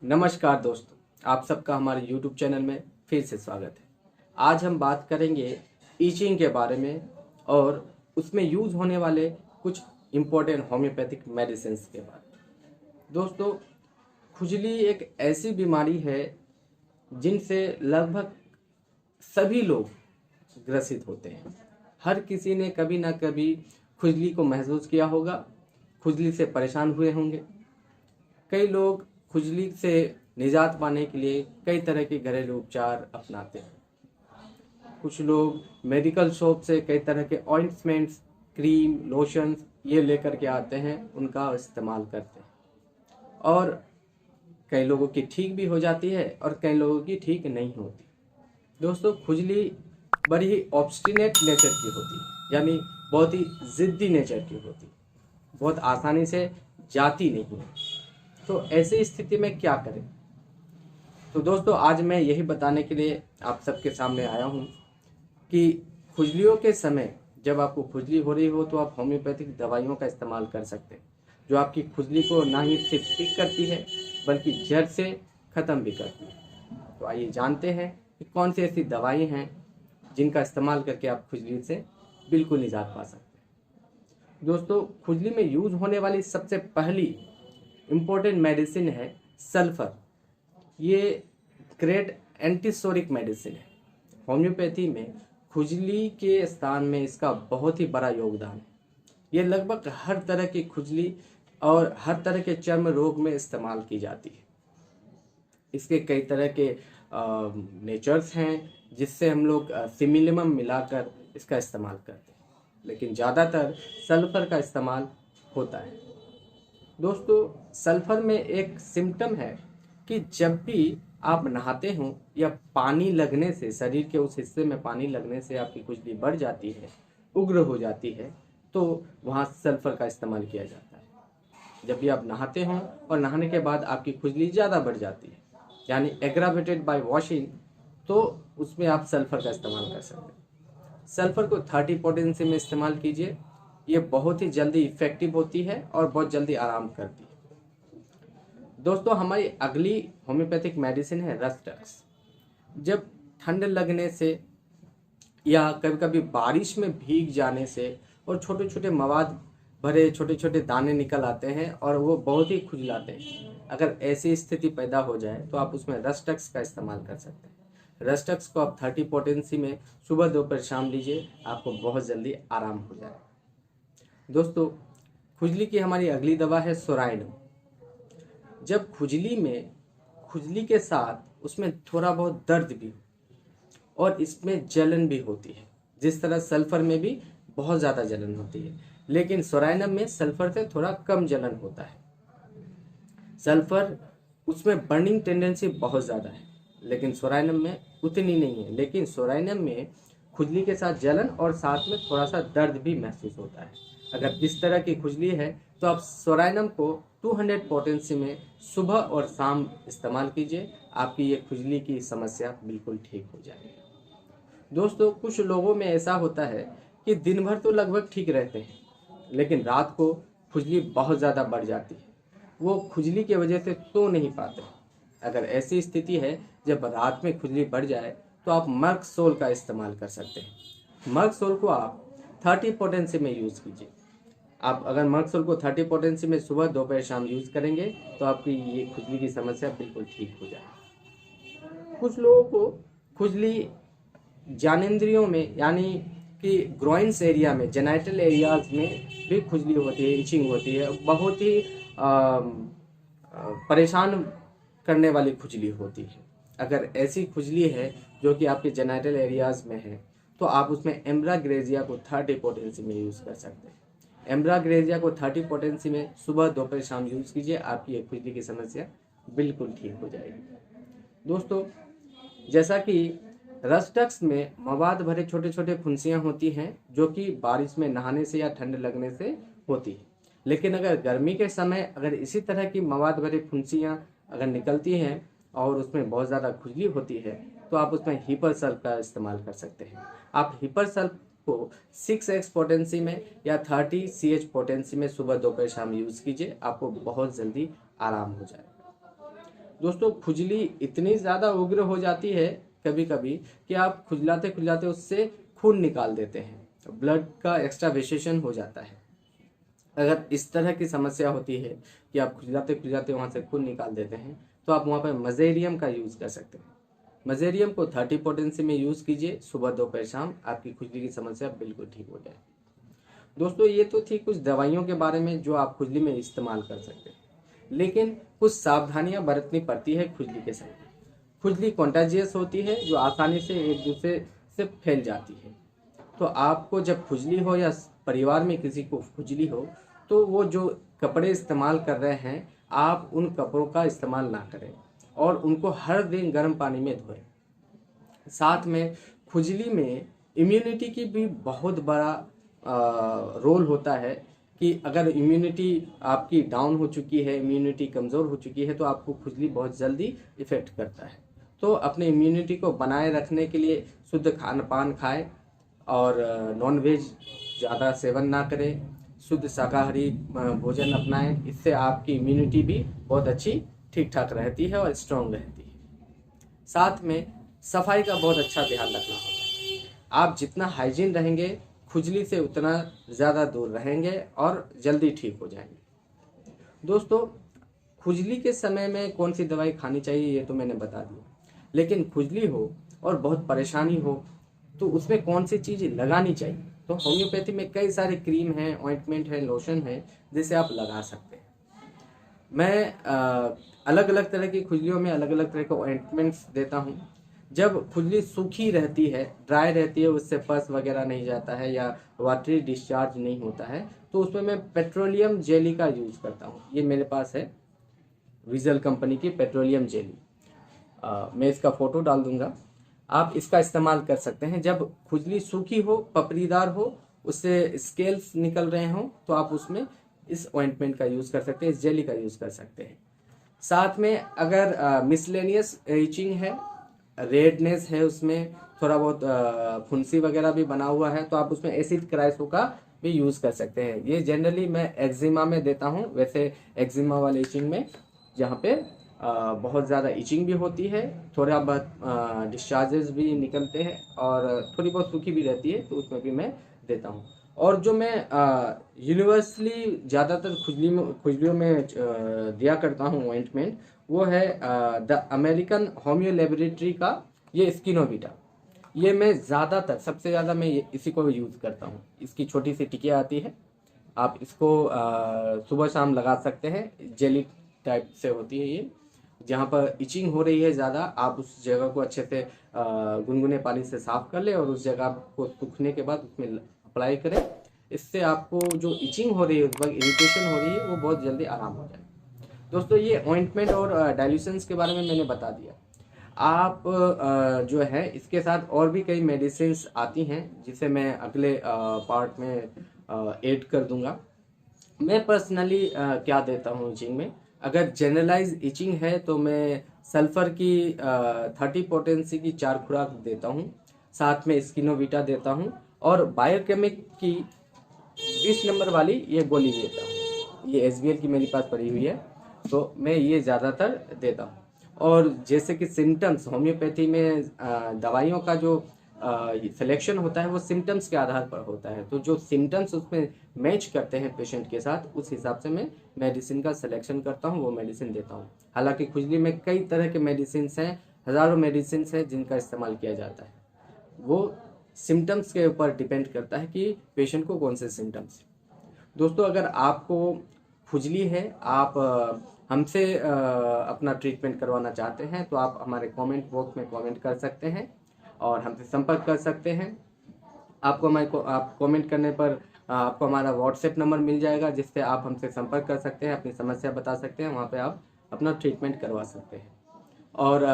नमस्कार दोस्तों, आप सबका हमारे YouTube चैनल में फिर से स्वागत है। आज हम बात करेंगे ईचिंग के बारे में और उसमें यूज़ होने वाले कुछ इम्पोर्टेंट होम्योपैथिक मेडिसिन्स के बारे में। दोस्तों, खुजली एक ऐसी बीमारी है जिनसे लगभग सभी लोग ग्रसित होते हैं। हर किसी ने कभी ना कभी खुजली को महसूस किया होगा, खुजली से परेशान हुए होंगे। कई लोग खुजली से निजात पाने के लिए कई तरह के घरेलू उपचार अपनाते हैं। कुछ लोग मेडिकल शॉप से कई तरह के ऑइंटमेंट्स, क्रीम, लोशंस ये लेकर के आते हैं, उनका इस्तेमाल करते हैं और कई लोगों की ठीक भी हो जाती है और कई लोगों की ठीक नहीं होती। दोस्तों, खुजली बड़ी ही ऑब्स्टिनेट नेचर की होती है, यानी बहुत ही ज़िद्दी नेचर की होती है, बहुत आसानी से जाती नहीं है। तो ऐसी स्थिति में क्या करें? तो दोस्तों, आज मैं यही बताने के लिए आप सबके सामने आया हूँ कि खुजलियों के समय जब आपको खुजली हो रही हो तो आप होम्योपैथिक दवाइयों का इस्तेमाल कर सकते हैं, जो आपकी खुजली को ना ही सिर्फ ठीक करती है बल्कि जड़ से ख़त्म भी करती है। तो आइए जानते हैं कि कौन सी ऐसी दवाई हैं जिनका इस्तेमाल करके आप खुजली से बिल्कुल निजात पा सकते हैं। दोस्तों, खुजली में यूज़ होने वाली सबसे पहली इम्पोर्टेंट मेडिसिन है सल्फर। ये ग्रेट एंटीसोरिक मेडिसिन है। होम्योपैथी में खुजली के स्थान में इसका बहुत ही बड़ा योगदान है। ये लगभग हर तरह की खुजली और हर तरह के चर्म रोग में इस्तेमाल की जाती है। इसके कई तरह के नेचर्स हैं जिससे हम लोग सिमिलिमम मिलाकर इसका इस्तेमाल करते हैं, लेकिन ज़्यादातर सल्फर का इस्तेमाल होता है। दोस्तों, सल्फर में एक सिम्टम है कि जब भी आप नहाते हो या पानी लगने से, शरीर के उस हिस्से में पानी लगने से आपकी खुजली बढ़ जाती है, उग्र हो जाती है, तो वहाँ सल्फर का इस्तेमाल किया जाता है। जब भी आप नहाते हो और नहाने के बाद आपकी खुजली ज़्यादा बढ़ जाती है, यानी एग्रावेटेड बाय वॉशिंग, तो उसमें आप सल्फर का इस्तेमाल कर सकते हैं। सल्फर को 30 पोटेंसी में इस्तेमाल कीजिए। ये बहुत ही जल्दी इफेक्टिव होती है और बहुत जल्दी आराम करती है। दोस्तों, हमारी अगली होम्योपैथिक मेडिसिन है रस्टक्स। जब ठंड लगने से या कभी कभी बारिश में भीग जाने से और छोटे छोटे मवाद भरे छोटे छोटे दाने निकल आते हैं और वो बहुत ही खुजलाते हैं, अगर ऐसी स्थिति पैदा हो जाए तो आप उसमें रस्टक्स का इस्तेमाल कर सकते हैं। रस्टक्स को आप 30 पोटेंसी में सुबह दोपहर शाम लीजिए, आपको बहुत जल्दी आराम हो जाए। दोस्तों, खुजली की हमारी अगली दवा है सोराइनम। जब खुजली के साथ उसमें थोड़ा बहुत दर्द भी और इसमें जलन भी होती है, जिस तरह सल्फर में भी बहुत ज़्यादा जलन होती है, लेकिन सोराइनम में सल्फर से थोड़ा कम जलन होता है। सल्फर उसमें बर्निंग टेंडेंसी बहुत ज़्यादा है, लेकिन सोराइनम में उतनी नहीं है। लेकिन सोराइनम में खुजली के साथ जलन और साथ में थोड़ा सा दर्द भी महसूस होता है। अगर इस तरह की खुजली है तो आप सोराइनम को 200 पोटेंसी में सुबह और शाम इस्तेमाल कीजिए, आपकी ये खुजली की समस्या बिल्कुल ठीक हो जाएगी। दोस्तों, कुछ लोगों में ऐसा होता है कि दिन भर तो लगभग ठीक रहते हैं, लेकिन रात को खुजली बहुत ज़्यादा बढ़ जाती है। वो खुजली की वजह से सो नहीं पाते। अगर ऐसी स्थिति है जब रात में खुजली बढ़ जाए तो आप मर्क सोल का इस्तेमाल कर सकते हैं। मर्क सोल को आप 30 पोटेंसी में यूज़ कीजिए। आप अगर मर्क सोल को 30 पोटेंसी में सुबह दोपहर शाम यूज़ करेंगे तो आपकी ये खुजली की समस्या बिल्कुल ठीक हो जाएगी। कुछ लोगों को खुजली ज्ञानेंद्रियों में, यानी कि ग्रोइंस एरिया में, जेनाइटल एरियाज में भी खुजली होती है, इचिंग होती है। बहुत ही परेशान करने वाली खुजली होती है। अगर ऐसी खुजली है जो कि आपके जेनाइटल एरियाज में है तो आप उसमें एम्ब्राग्रेजिया को 30 पोटेंसी में यूज़ कर सकते हैं। एम्ब्राग्रेजिया को 30 पोटेंसी में सुबह दोपहर शाम यूज़ कीजिए, आपकी ये खुजली की समस्या बिल्कुल ठीक हो जाएगी। दोस्तों, जैसा कि रस्टक्स में मवाद भरे छोटे छोटे फुंसियाँ होती हैं जो कि बारिश में नहाने से या ठंड लगने से होती है, लेकिन अगर गर्मी के समय अगर इसी तरह की मवाद भरी फुंसियाँ अगर निकलती हैं और उसमें बहुत ज़्यादा खुजली होती है तो आप उसमें हीपर सल्फ का इस्तेमाल कर सकते हैं। आप हीपर सल्फ को 6x पोटेंसी में या 30 CH पोटेंसी में सुबह दोपहर शाम यूज़ कीजिए, आपको बहुत जल्दी आराम हो जाएगा। दोस्तों खुजली इतनी ज़्यादा उग्र हो जाती है कभी कभी कि आप खुजलाते खुजलाते उससे खून निकाल देते हैं, ब्लड का एक्स्ट्रा वेसेशन हो जाता है। अगर इस तरह की समस्या होती है कि आप खुजलाते खुजलाते वहाँ से खून निकाल देते हैं, तो आप वहाँ पर मजेरियम का यूज़ कर सकते हैं। मजेरियम को 30 पोटेंसी में यूज़ कीजिए, सुबह दोपहर शाम, आपकी खुजली की समस्या बिल्कुल ठीक हो जाएगी। दोस्तों ये तो थी कुछ दवाइयों के बारे में जो आप खुजली में इस्तेमाल कर सकते हैं, लेकिन कुछ सावधानियां बरतनी पड़ती है खुजली के समय। खुजली कॉन्टाजियस होती है जो आसानी से एक दूसरे से फैल जाती है। तो आपको जब खुजली हो या परिवार में किसी को खुजली हो, तो वो जो कपड़े इस्तेमाल कर रहे हैं आप उन कपड़ों का इस्तेमाल ना करें और उनको हर दिन गर्म पानी में धोएं। साथ में खुजली में इम्यूनिटी की भी बहुत बड़ा रोल होता है कि अगर इम्यूनिटी आपकी डाउन हो चुकी है, इम्यूनिटी कमज़ोर हो चुकी है, तो आपको खुजली बहुत जल्दी इफ़ेक्ट करता है। तो अपने इम्यूनिटी को बनाए रखने के लिए शुद्ध खान पान खाएं और नॉन वेज ज़्यादा सेवन ना करें, शुद्ध शाकाहारी भोजन अपनाएं। इससे आपकी इम्यूनिटी भी बहुत अच्छी ठीक ठाक रहती है और स्ट्रॉन्ग रहती है। साथ में सफाई का बहुत अच्छा ध्यान रखना होता है। आप जितना हाइजीन रहेंगे खुजली से उतना ज़्यादा दूर रहेंगे और जल्दी ठीक हो जाएंगे। दोस्तों खुजली के समय में कौन सी दवाई खानी चाहिए ये तो मैंने बता दिया, लेकिन खुजली हो और बहुत परेशानी हो तो उसमें कौन सी चीज़ लगानी चाहिए। तो होम्योपैथी में कई सारे क्रीम हैं, ऑइंटमेंट है, लोशन है, जिसे आप लगा सकते हैं। मैं अलग अलग तरह की खुजलियों में अलग अलग तरह के ऑइंटमेंट्स देता हूँ। जब खुजली सूखी रहती है, ड्राई रहती है, उससे पस वगैरह नहीं जाता है या वाटरी डिस्चार्ज नहीं होता है, तो उसमें मैं पेट्रोलियम जेली का यूज़ करता हूँ। ये मेरे पास है विजल कंपनी की पेट्रोलियम जेली। मैं इसका फ़ोटो डाल दूंगा, आप इसका इस्तेमाल कर सकते हैं। जब खुजली सूखी हो, पपड़ीदार हो, उससे स्केल्स निकल रहे हों, तो आप उसमें इस ऑइंटमेंट का यूज़ कर सकते हैं, इस जेली का यूज़ कर सकते हैं। साथ में अगर मिसलेनियस इचिंग है, रेडनेस है, उसमें थोड़ा बहुत फुंसी वगैरह भी बना हुआ है, तो आप उसमें एसिड क्राइसो का भी यूज़ कर सकते हैं। ये जनरली मैं एक्जिमा में देता हूँ। वैसे एक्जिमा वाले इचिंग में जहाँ पे बहुत ज़्यादा इचिंग भी होती है, थोड़ा बहुत डिस्चार्जेस भी निकलते हैं और थोड़ी बहुत सूखी भी रहती है, तो उसमें भी मैं देता हूँ। और जो मैं यूनिवर्सली ज़्यादातर खुजलियों में दिया करता हूँ ऑइंटमेंट, वो है द अमेरिकन होम्यो लेबोरेटरी का ये स्किनोविटा। ये मैं ज़्यादातर सबसे ज़्यादा मैं इसी को यूज़ करता हूँ। इसकी छोटी सी टिकिया आती है, आप इसको सुबह शाम लगा सकते हैं। जेली टाइप से होती है ये। जहाँ पर इचिंग हो रही है ज़्यादा, आप उस जगह को अच्छे से गुनगुने पानी से साफ़ कर लें और उस जगह को सूखने के बाद उसमें अप्लाई करें। इससे आपको जो इचिंग हो रही है, उस वक्त इरिटेशन हो रही है, वो बहुत जल्दी आराम हो जाए। दोस्तों ये ऑइंटमेंट और डाइल्यूशंस के बारे में मैंने बता दिया। आप जो है इसके साथ और भी कई मेडिसिन आती हैं, जिसे मैं अगले पार्ट में ऐड कर दूंगा। मैं पर्सनली क्या देता हूँ इचिंग में, अगर जनरलाइज इचिंग है तो मैं सल्फर की 30 पोटेंसी की 4 खुराक देता हूँ, साथ में स्किनोविटा देता हूँ और बायोकेमिक की 20 नंबर वाली ये गोली देता हूँ। ये SBL की मेरे पास पड़ी हुई है, तो मैं ये ज़्यादातर देता हूँ। और जैसे कि सिम्टम्स, होम्योपैथी में दवाइयों का जो सिलेक्शन होता है वो सिम्टम्स के आधार पर होता है। तो जो सिम्टम्स उसमें मैच करते हैं पेशेंट के साथ, उस हिसाब से मैं मेडिसिन का सिलेक्शन करता हूँ, वो मेडिसिन देता हूँ। हालांकि खुजली में कई तरह के मेडिसिन हैं, हज़ारों मेडिसिन हैं जिनका इस्तेमाल किया जाता है। वो सिम्टम्स के ऊपर डिपेंड करता है कि पेशेंट को कौन से सिम्टम्स। दोस्तों अगर आपको खुजली है, आप हमसे अपना ट्रीटमेंट करवाना चाहते हैं, तो आप हमारे कमेंट बॉक्स में कमेंट कर सकते हैं और हमसे संपर्क कर सकते हैं। आपको आप कमेंट करने पर आपको हमारा व्हाट्सएप नंबर मिल जाएगा, जिससे आप हमसे संपर्क कर सकते हैं, अपनी समस्या बता सकते हैं, वहाँ पे आप अपना ट्रीटमेंट करवा सकते हैं। और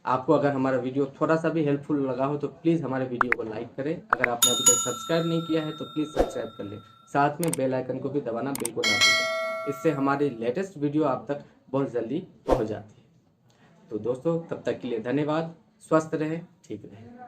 आपको अगर हमारा वीडियो थोड़ा सा भी हेल्पफुल लगा हो तो प्लीज़ हमारे वीडियो को लाइक करें। अगर आपने अभी तक सब्सक्राइब नहीं किया है तो प्लीज़ सब्सक्राइब कर लें, साथ में बेल आइकन को भी दबाना बिल्कुल ना भूलें। इससे हमारी लेटेस्ट वीडियो आप तक बहुत जल्दी पहुंच जाती है। तो दोस्तों तब तक के लिए धन्यवाद। स्वस्थ रहें, ठीक रहें।